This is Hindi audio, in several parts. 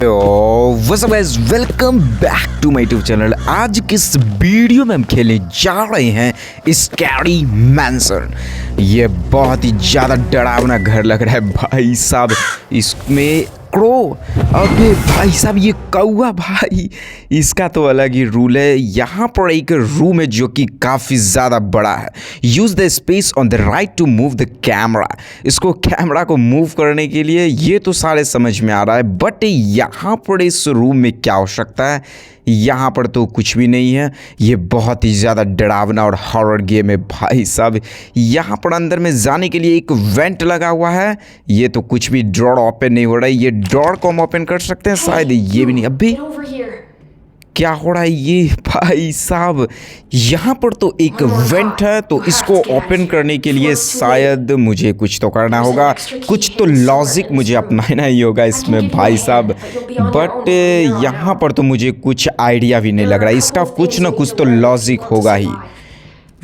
What's up guys, welcome back to my YouTube channel. आज की इस वीडियो में हम खेलने जा रहे हैं स्कैरी मैंसन। ये बहुत ही ज़्यादा डरावना घर लग रहा है भाई साहब। इसमें क्रो, अबे भाई साहब ये कौआ भाई, इसका तो अलग ही रूल है। यहाँ पर एक रूम है जो कि काफ़ी ज़्यादा बड़ा है। Use the space on the right to move the camera. इसको कैमरा को मूव करने के लिए ये तो सारे समझ में आ रहा है, बट यहाँ पर इस रूम में क्या हो सकता है? यहाँ पर तो कुछ भी नहीं है। ये बहुत ही ज़्यादा डरावना और हॉरर गेम है भाई साहब। यहाँ पर अंदर में जाने के लिए एक वेंट लगा हुआ है। ये तो कुछ भी ड्रॉर ओपन नहीं हो रहा है। ये ड्रॉर को हम ओपन कर सकते हैं शायद, ये भी नहीं। अभी क्या हो रहा है ये भाई साहब? यहाँ पर तो एक वेंट है, तो इसको ओपन करने के लिए शायद मुझे कुछ तो करना होगा, कुछ तो लॉजिक मुझे अपनाना ही होगा इसमें भाई साहब। बट यहाँ पर तो मुझे कुछ आइडिया भी नहीं लग रहा है। इसका कुछ ना कुछ तो लॉजिक होगा ही,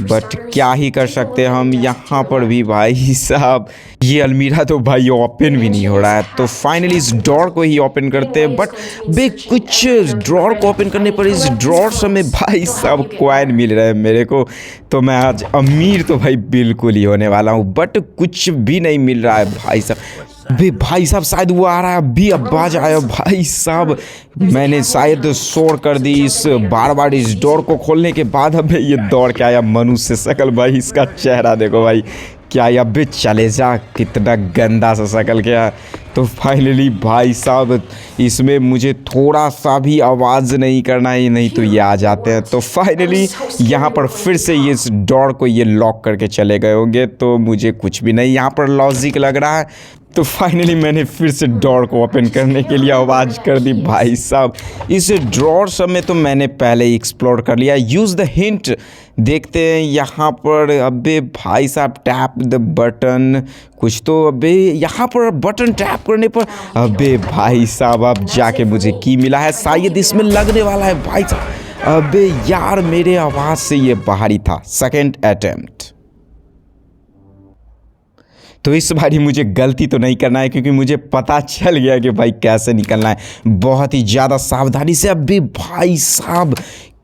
बट क्या ही कर सकते हैं हम यहाँ पर भी भाई साहब। ये अलमीरा तो भाई ओपन भी नहीं हो रहा है, तो फाइनली इस ड्रॉर को ही ओपन करते हैं। बट बे कुछ ड्रॉर को ओपन करने पर इस ड्रॉर से में भाई साहब कॉइन मिल रहा है मेरे को, तो मैं आज अमीर तो भाई बिल्कुल ही होने वाला हूँ। बट कुछ भी नहीं मिल रहा है भाई साहब। बे भाई साहब शायद वो आ रहा है, अभी आवाज आया भाई साहब। मैंने शायद शोर कर दी इस बार इस डोर को खोलने के बाद। अब ये दौड़ के आया मनुष्य शक्ल भाई, इसका चेहरा देखो भाई, क्या अबे चले जा, कितना गंदा सा शक्ल क्या। तो फाइनली भाई साहब इसमें मुझे थोड़ा सा भी आवाज़ नहीं करना है, नहीं तो ये आ जाते हैं। तो फाइनली यहाँ पर फिर से ये इस डोर को ये लॉक करके चले गए होंगे, तो मुझे कुछ भी नहीं यहाँ पर लॉजिक लग रहा है। तो फाइनली मैंने फिर से ड्रॉर को ओपन करने के लिए आवाज़ कर दी भाई साहब। इस ड्रॉर सब में तो मैंने पहले ही एक्सप्लोर कर लिया। यूज़ द हिंट, देखते हैं यहाँ पर। अबे भाई साहब टैप द बटन, कुछ तो अबे यहाँ पर बटन टैप करने पर, अबे भाई साहब अब जाके मुझे की मिला है, शायद इसमें लगने वाला है भाई साहब। अबे यार मेरे आवाज़ से ये बाहर ही था। Second attempt. तो इस बारी मुझे गलती तो नहीं करना है, क्योंकि मुझे पता चल गया कि भाई कैसे निकलना है। बहुत ही ज़्यादा सावधानी से। अभी भाई साहब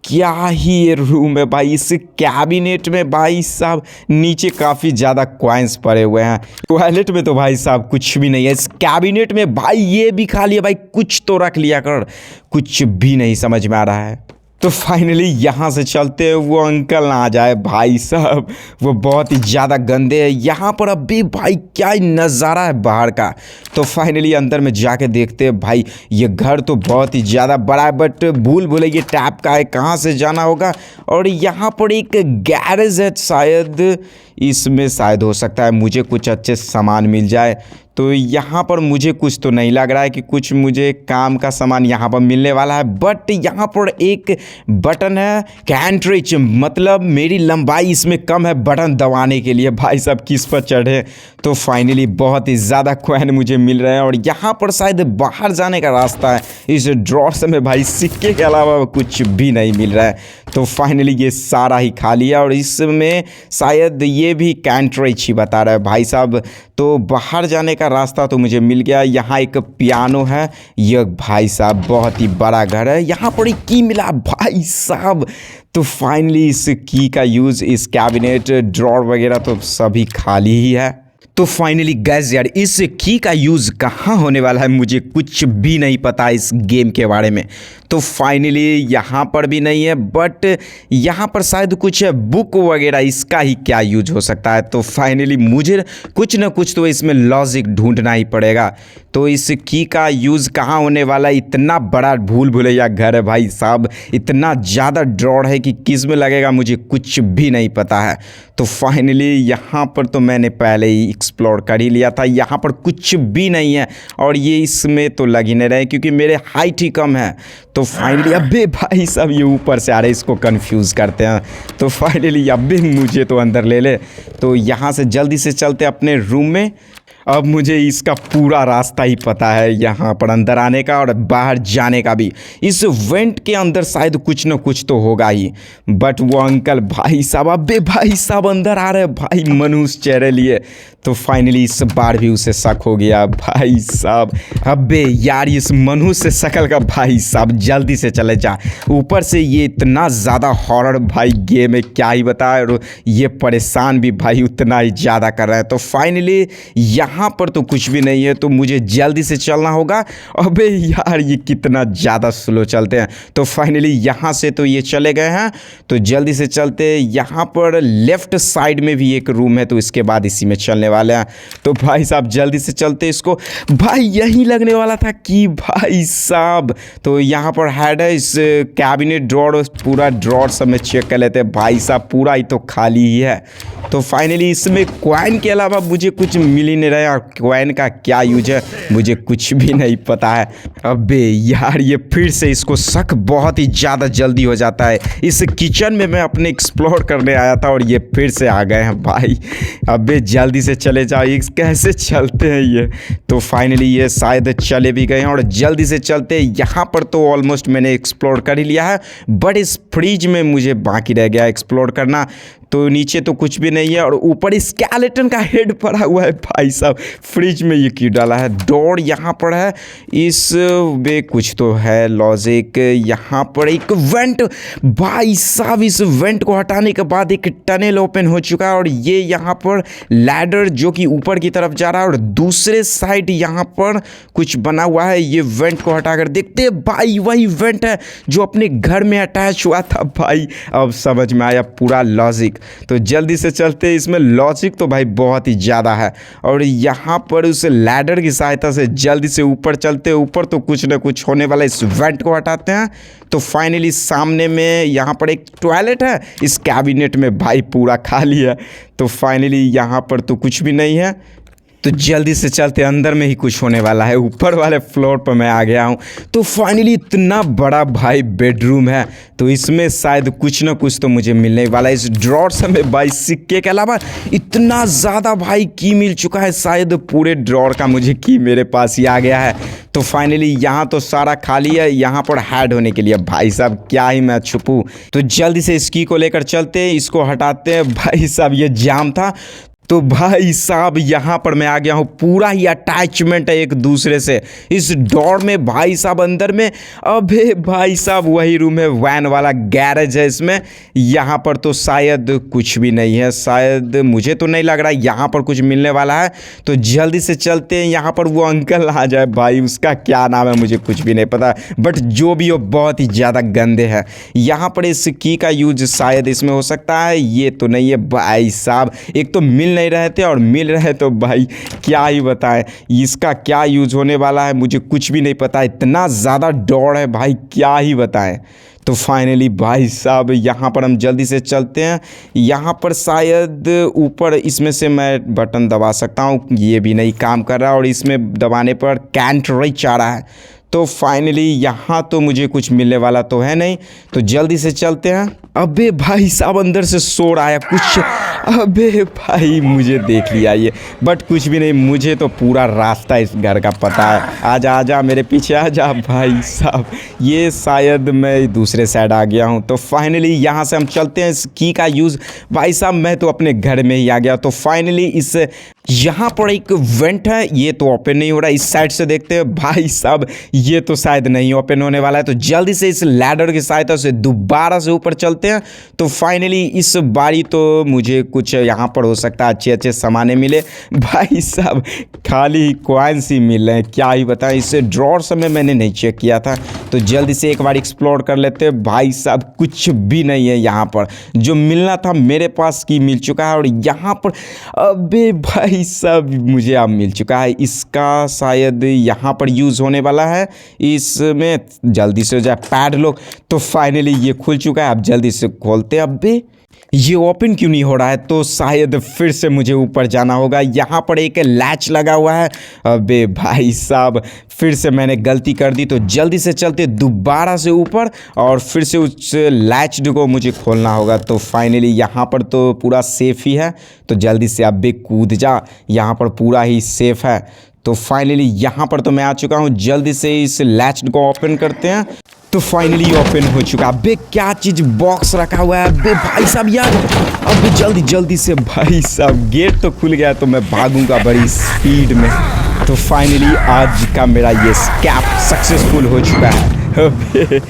क्या ही ये रूम है भाई। इस कैबिनेट में भाई साहब नीचे काफ़ी ज़्यादा कॉइन्स पड़े हुए हैं। टॉयलेट में तो भाई साहब कुछ भी नहीं है। इस कैबिनेट में भाई ये भी खाली है भाई, कुछ तो रख लिया कर, कुछ भी नहीं समझ में आ रहा है। तो फाइनली यहाँ से चलते हैं, वो अंकल ना आ जाए भाई साहब, वो बहुत ही ज़्यादा गंदे हैं। यहाँ पर अभी भाई क्या नज़ारा है बाहर का। तो फाइनली अंदर में जाके देखते हैं भाई। ये घर तो बहुत ही ज़्यादा बड़ा है, बट भूल ये टैप का है, कहाँ से जाना होगा। और यहाँ पर एक गैरेज है, शायद इसमें शायद हो सकता है मुझे कुछ अच्छे सामान मिल जाए। तो यहाँ पर मुझे कुछ तो नहीं लग रहा है कि कुछ मुझे काम का सामान यहाँ पर मिलने वाला है। बट यहाँ पर एक बटन है, कैंट रीच, मतलब मेरी लंबाई इसमें कम है बटन दबाने के लिए। भाई साहब किस पर चढ़े? तो फाइनली बहुत ही ज़्यादा कॉइन मुझे मिल रहे हैं। और यहाँ पर शायद बाहर जाने का रास्ता है। इस ड्रॉर से में भाई सिक्के के अलावा कुछ भी नहीं मिल रहा है। तो फाइनली ये सारा ही खाली है, और इसमें शायद ये भी कैंट रीच ही बता रहा है भाई साहब। तो बाहर जाने का रास्ता तो मुझे मिल गया। यहाँ एक पियानो है। ये भाई साहब बहुत ही बड़ा घर है। यहाँ पर एक की मिला भाई साहब। तो फाइनली इस की का यूज़, इस कैबिनेट ड्रॉर वगैरह तो सभी खाली ही है। तो फाइनली गाइस यार इस की का यूज़ कहाँ होने वाला है मुझे कुछ भी नहीं पता इस गेम के बारे में। तो फाइनली यहाँ पर भी नहीं है, बट यहाँ पर शायद कुछ है बुक वगैरह, इसका ही क्या यूज हो सकता है। तो फाइनली मुझे कुछ ना कुछ तो इसमें लॉजिक ढूंढना ही पड़ेगा। तो इस की का यूज़ कहाँ होने वाला है? इतना बड़ा भूल भुलैया घर है भाई साहब, इतना ज़्यादा ड्रॉर है कि किस में लगेगा मुझे कुछ भी नहीं पता है। तो फाइनली यहाँ पर तो मैंने पहले ही एक्सप्लोर कर ही लिया था। यहाँ पर कुछ भी नहीं है, और ये इसमें तो लग ही नहीं रहे क्योंकि मेरे हाइट ही कम है। तो फाइनली अबे भाई साहब ये ऊपर से आ रहे, इसको कंफ्यूज करते हैं। तो फाइनली अबे मुझे तो अंदर ले ले। तो यहाँ से जल्दी से चलते अपने रूम में। अब मुझे इसका पूरा रास्ता ही पता है, यहाँ पर अंदर आने का और बाहर जाने का भी। इस वेंट के अंदर शायद कुछ न कुछ तो होगा ही। बट वो अंकल भाई साहब, अबे भाई साहब अंदर आ रहे हैं भाई मनुष्य चेहरे लिए। तो फाइनली इस बार भी उसे शक हो गया भाई साहब। अबे यार इस मनुष्य शक्ल का भाई साहब जल्दी से चले जा ऊपर से। ये इतना ज़्यादा हॉरर भाई गेम है क्या ही बताए, और ये परेशान भी भाई उतना ही ज़्यादा कर रहा है। तो फाइनली यहाँ पर तो कुछ भी नहीं है, तो मुझे जल्दी से चलना होगा। अबे यार ये कितना ज़्यादा स्लो चलते हैं। तो फाइनली यहाँ से तो ये चले गए हैं, तो जल्दी से चलते। यहाँ पर लेफ्ट साइड में भी एक रूम है, तो इसके बाद इसी में चलने वाले हैं। तो भाई साहब जल्दी से चलते इसको। भाई यही लगने वाला था कि भाई साहब, तो यहाँ पर हेड है इस कैबिनेट ड्रॉर, पूरा ड्रॉर सब में चेक कर लेते हैं। भाई साहब पूरा ही तो खाली ही है। तो फाइनली इसमें कॉइन के अलावा मुझे कुछ मिल ही नहीं रहा है, और कॉइन का क्या यूज है मुझे कुछ भी नहीं पता है। अबे यार ये फिर से इसको शक बहुत ही ज़्यादा जल्दी हो जाता है। इस किचन में मैं अपने एक्सप्लोर करने आया था और ये फिर से आ गए हैं भाई। अबे जल्दी से चले जाओ, ये कैसे चलते हैं ये। तो फाइनली ये शायद चले भी गए हैं, और जल्दी से चलते। यहाँ पर तो ऑलमोस्ट मैंने एक्सप्लोर कर ही लिया है, बट इस फ्रिज में मुझे बाकी रह गया एक्सप्लोर करना। तो नीचे तो कुछ भी नहीं है, और ऊपर स्केलेटन का हेड पड़ा हुआ है भाई साहब। फ्रिज में ये क्यों डाला है। डोर यहाँ पर है, इस वे कुछ तो है लॉजिक। यहाँ पर एक वेंट भाई साहब, इस वेंट को हटाने के बाद एक टनल ओपन हो चुका है, और ये यहाँ पर लैडर जो कि ऊपर की तरफ जा रहा है, और दूसरे साइड यहाँ पर कुछ बना हुआ है। ये वेंट को हटाकर देखते हैं भाई, वही वेंट है जो अपने घर में अटैच हुआ था भाई। अब समझ में आया पूरा लॉजिक। तो जल्दी से चलते, इसमें लॉजिक तो भाई बहुत ही ज़्यादा है। और यहाँ पर उस लैडर की सहायता से जल्दी से ऊपर चलते। ऊपर तो कुछ ना कुछ होने वाला, इस वेंट को हटाते हैं। तो फाइनली सामने में यहाँ पर एक टॉयलेट है, इस कैबिनेट में भाई पूरा खाली है। तो फाइनली यहाँ पर तो कुछ भी नहीं है, तो जल्दी से चलते। अंदर में ही कुछ होने वाला है, ऊपर वाले फ्लोर पर मैं आ गया हूँ। तो फाइनली इतना बड़ा भाई बेडरूम है, तो इसमें शायद कुछ ना कुछ तो मुझे मिलने वाला है। इस ड्रॉर से में भाई सिक्के के अलावा इतना ज़्यादा भाई की मिल चुका है, शायद पूरे ड्रॉर का मुझे की मेरे पास ही आ गया है। तो फाइनली यहाँ तो सारा खाली है, यहाँ पर हैड होने के लिए भाई साहब क्या ही मैं छुपूँ। तो जल्दी से इस की को लेकर चलते, इसको हटाते हैं। भाई साहब ये जाम था, तो भाई साहब यहाँ पर मैं आ गया हूँ। पूरा ही अटैचमेंट है एक दूसरे से इस डोर में भाई साहब। अंदर में अबे भाई साहब वही रूम है, वैन वाला गैरेज है इसमें। यहाँ पर तो शायद कुछ भी नहीं है, शायद मुझे तो नहीं लग रहा यहाँ पर कुछ मिलने वाला है। तो जल्दी से चलते हैं, यहाँ पर वो अंकल आ जाए भाई, उसका क्या नाम है मुझे कुछ भी नहीं पता, बट जो भी हो बहुत ही ज़्यादा गंदे हैं। यहाँ पर इस की का यूज शायद इसमें हो सकता है, ये तो नहीं है भाई साहब। एक तो मिल नहीं रहे थे, और मिल रहे तो भाई क्या ही बताएं इसका क्या यूज होने वाला है मुझे कुछ भी नहीं पता। इतना ज़्यादा डोर है भाई क्या ही बताएं। तो फाइनली भाई साहब यहाँ पर हम जल्दी से चलते हैं। यहाँ पर शायद ऊपर इसमें से मैं बटन दबा सकता हूँ, ये भी नहीं काम कर रहा, और इसमें दबाने पर कैंट रिच आ रहा है। तो फाइनली यहाँ तो मुझे कुछ मिलने वाला तो है नहीं, तो जल्दी से चलते हैं। अबे भाई साहब अंदर से शोर आया कुछ। अबे भाई मुझे देख लिया ये, बट कुछ भी नहीं, मुझे तो पूरा रास्ता इस घर का पता है। आजा आजा मेरे पीछे आजा भाई साहब। ये शायद मैं दूसरे साइड आ गया हूँ। तो फाइनली यहाँ से हम चलते हैं। इस की का यूज़ भाई साहब मैं तो अपने घर में ही आ गया। तो फाइनली इस यहाँ पर एक वेंट है, ये तो ओपन नहीं हो रहा। इस साइड से देखते हैं भाई साहब, ये तो शायद नहीं ओपन होने वाला है। तो जल्दी से इस लैडर की सहायता से दोबारा से ऊपर चलते हैं। तो फाइनली इस बारी तो मुझे कुछ यहाँ पर हो सकता है अच्छे अच्छे सामाने मिले। भाई साहब खाली कॉइन्स ही मिल रहे हैं, क्या ही बताएं। इसे ड्रॉर समय मैंने नहीं चेक किया था, तो जल्दी से एक बार एक्सप्लोर कर लेते हैं। भाई साहब कुछ भी नहीं है यहाँ पर, जो मिलना था मेरे पास की मिल चुका है। और यहाँ पर अबे भाई साहब मुझे अब मिल चुका है, इसका शायद यहाँ पर यूज़ होने वाला है। इसमें जल्दी से हो जाए पैडलॉक। तो फाइनली ये खुल चुका है, अब जल्दी से खोलते हैं। अबे ये ओपन क्यों नहीं हो रहा है, तो शायद फिर से मुझे ऊपर जाना होगा। यहाँ पर एक लैच लगा हुआ है। अबे भाई साहब फिर से मैंने गलती कर दी, तो जल्दी से चलते दोबारा से ऊपर, और फिर से उस लैच को मुझे खोलना होगा। तो फाइनली यहाँ पर तो पूरा सेफ़ ही है, तो जल्दी से अबे कूद जा, यहाँ पर पूरा ही सेफ़ है। तो फाइनली यहाँ पर तो मैं आ चुका हूँ। जल्दी से इस लैच को ओपन करते हैं। तो फाइनली ओपन हो चुका। अबे क्या चीज़ बॉक्स रखा हुआ है अबे भाई साहब यार। अबे जल्दी जल्दी से भाई साहब गेट तो खुल गया तो मैं भागूंगा बड़ी स्पीड में। तो फाइनली आज का मेरा ये स्कैप सक्सेसफुल हो चुका है। अबे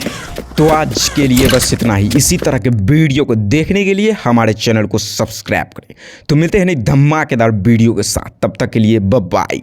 तो आज के लिए बस इतना ही। इसी तरह के वीडियो को देखने के लिए हमारे चैनल को सब्सक्राइब करें। तो मिलते हैं नई धमाकेदार वीडियो के साथ, तब तक के लिए बाय बाय।